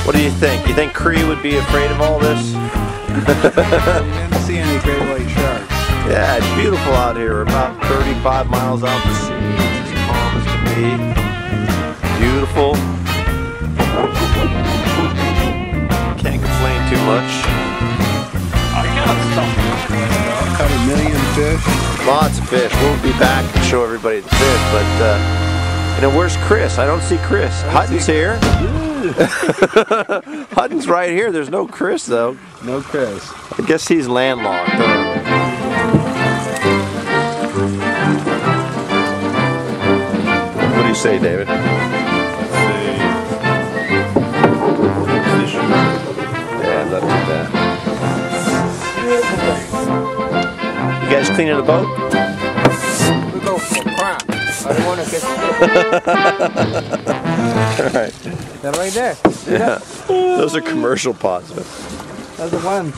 What do you think? You think Cree would be afraid of all this? You didn't see any great white sharks. Yeah, it's beautiful out here. We're about 35 miles out to sea. It's as calm as can be. Beautiful. Can't complain too much. I got stuff. Caught 1 million fish. Lots of fish. We'll be back and show everybody the fish, but you know, where's Chris? I don't see Chris. Hutton's here. Hutton's right here. There's no Chris though. No Chris. I guess he's landlocked. What do you say, David? Yeah, not too bad. You guys cleaning the boat? We go for crap. I don't want to get sick. All right. They're right there. Yeah. Those are commercial pots. That's the one.